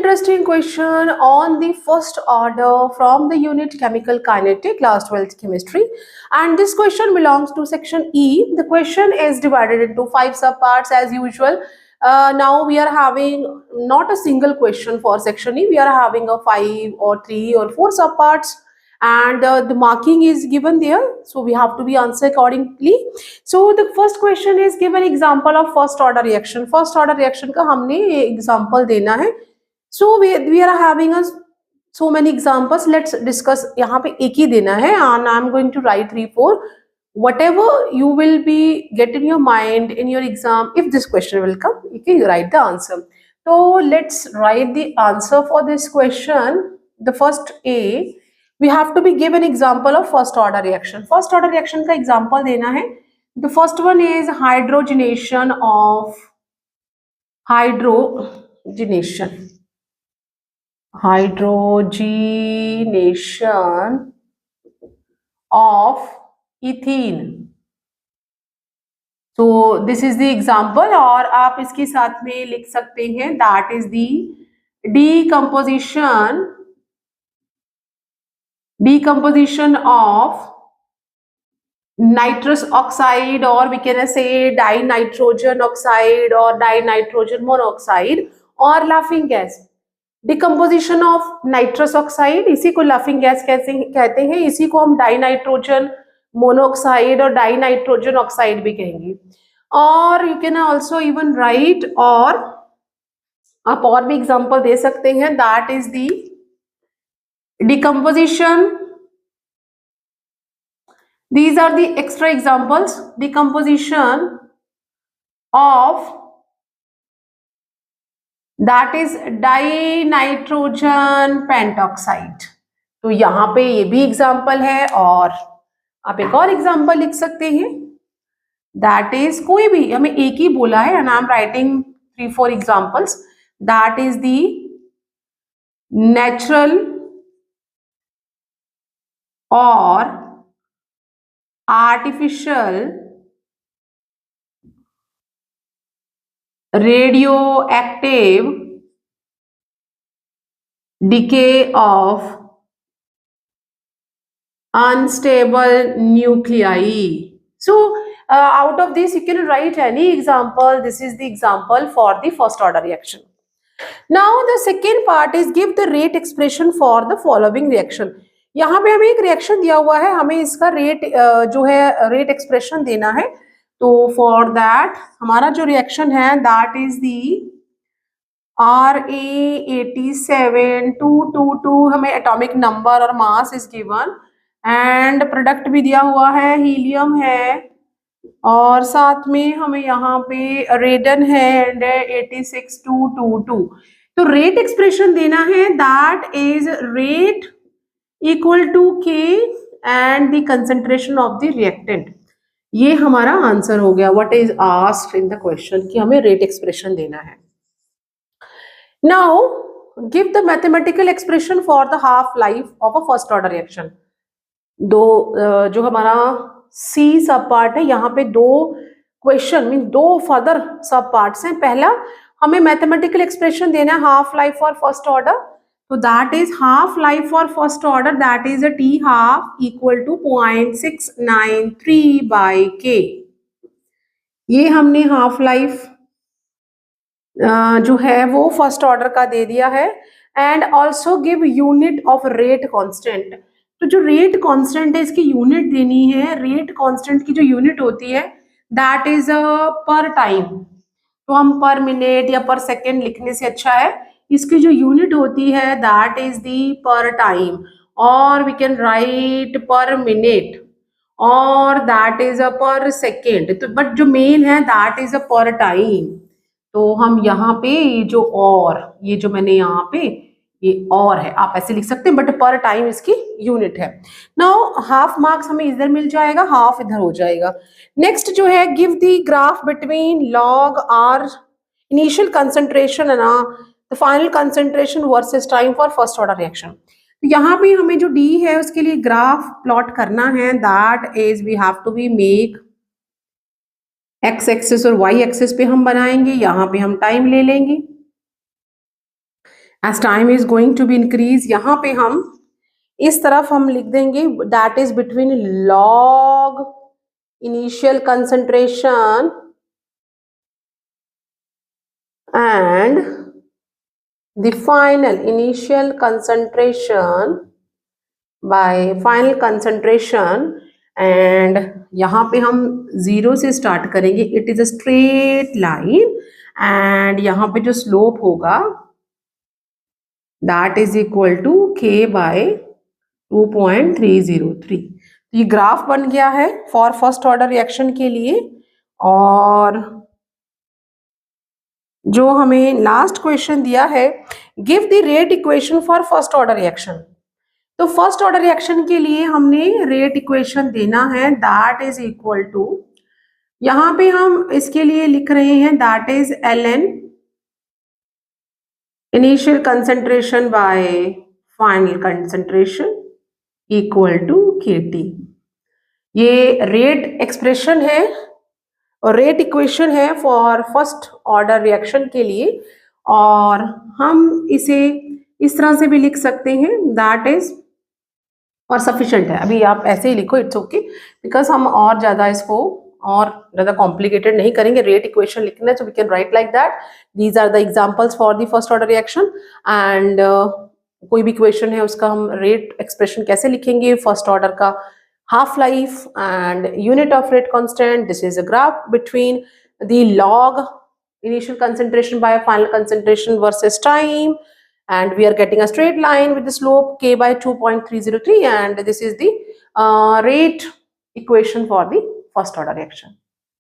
interesting question on the first order from the unit chemical kinetic, class 12th chemistry, and this question belongs to section E. The question is divided into 5 subparts as usual. Now we are having not a single question for section E, we are having a 5 or 3 or 4 subparts, and the marking is given there, so we have to be answer accordingly. So the first question is give an example of first order reaction. First order reaction का हमने example देना है. So we are having a so many examples. Let's discuss. यहाँ पे एक ही देना है, and I'm going to write 3-4. Whatever you will be get in your mind in your exam, if this question will come, you can write the answer. So let's write the answer for this question. The first A, we have to be given example of first order reaction. First order reaction का example देना है. The first one is hydrogenation of ethene. So this is the example, और आप इसके साथ में लिख सकते हैं that is the decomposition of nitrous oxide, or we can say dinitrogen oxide or dinitrogen monoxide, और laughing gas. Decomposition of nitrous oxide, इसी को लाफिंग गैस कहते हैं, इसी को हम डाइनाइट्रोजन मोनोऑक्साइड और डाइनाइट्रोजन ऑक्साइड भी कहेंगे. और you can also even right, और आप और भी एग्जांपल दे सकते हैं, that is the decomposition. These are the extra examples. Decomposition of, that is dinitrogen pentoxide. तो यहाँ पे ये भी एग्जाम्पल है, और आप एक और एग्जाम्पल लिख सकते हैं, दैट इज कोई भी, हमें एक ही बोला है, and I am writing 3-4 examples. That is the natural और artificial radioactive decay of unstable nuclei. So out of this you can write any example. This is the example for the first order reaction. Now the second part is give the rate expression for the following reaction. यहाँ पे हमें एक reaction दिया हुआ है, हमें इसका rate जो है रेट एक्सप्रेशन देना है. तो फॉर दैट हमारा जो रिएक्शन है दैट इज दी Ra87,222, हमें एटॉमिक नंबर और mass is given, and product भी दिया हुआ है, हीलियम है, और साथ में हमें यहाँ पे रेडन है, एंड 86,222. तो रेट एक्सप्रेशन देना है, that is rate equal to K and the concentration of the reactant. ये हमारा आंसर हो गया. What is asked in the question कि हमें रेट एक्सप्रेशन देना है. Now give the mathematical expression for the half life of a first order reaction. जो हमारा C सब पार्ट है, यहाँ पे 2 क्वेश्चन मीन 2 फर्दर सब पार्ट्स हैं. पहला हमें मैथमेटिकल एक्सप्रेशन देना है half life for first order. So that is half life for first order, that is a T half equal to 0.693 by K. ये हमने हाफ लाइफ जो है वो फर्स्ट ऑर्डर का दे दिया है. And also give unit of rate constant. तो जो रेट कांस्टेंट है इसकी यूनिट देनी है. रेट कांस्टेंट की जो यूनिट होती है दैट इज पर टाइम. तो हम पर मिनट या पर सेकेंड लिखने से अच्छा है, इसकी जो यूनिट होती है that is the per time, और we can write per minute, और that is a per second. तो बट जो मेन है दैट इज अ पर टाइम. तो हम यहाँ पे जो और ये जो मैंने यहाँ पे ये और है, आप ऐसे लिख सकते हैं, बट पर टाइम इसकी यूनिट है. नाउ हाफ मार्क्स हमें इधर मिल जाएगा, हाफ इधर हो जाएगा. नेक्स्ट जो है give the graph between log are initial concentration and the final concentration versus time for first order reaction. तो यहाँ पे हमें जो डी है उसके लिए ग्राफ प्लॉट करना है. That is we have to be make X axis और वाई एक्सिस पे हम बनाएंगे. यहाँ पे हम टाइम ले लेंगे, as time is going to be increase, यहाँ पे हम इस तरफ हम लिख देंगे that is between log initial concentration and the final initial concentration by final concentration. And यहाँ पे हम 0 से स्टार्ट करेंगे, it is a straight line, and यहाँ पे जो स्लोप होगा that is equal to k by 2.303। ये ग्राफ बन गया है फॉर फर्स्ट ऑर्डर रिएक्शन के लिए। और जो हमें लास्ट क्वेश्चन दिया है, give the rate equation for first order reaction. तो फर्स्ट ऑर्डर रिएक्शन के लिए हमने रेट इक्वेशन देना है, दैट इज इक्वल टू, यहाँ पे हम इसके लिए लिख रहे हैं that is ln initial concentration by final concentration equal to kT। ये रेट एक्सप्रेशन है और रेट इक्वेशन है फॉर फर्स्ट ऑर्डर रिएक्शन के लिए, और हम इसे इस तरह से भी लिख सकते हैं दैट इज, और सफिशिएंट है, अभी आप ऐसे ही लिखो, इट्स ओके, बिकॉज हम और ज़्यादा इसको और ज़्यादा कॉम्प्लिकेटेड नहीं करेंगे। रेट इक्वेशन लिखना है, so we can write like that, these are the examples for the first order reaction. And कोई भी इक्वेशन है उसका हम रेट एक्सप्रेशन कैसे लिखेंगे, फर्स्ट ऑर्डर का half life and unit of rate constant. This is a graph between the log initial concentration by final concentration versus time, and we are getting a straight line with the slope k by 2.303, and this is the rate equation for the first order reaction.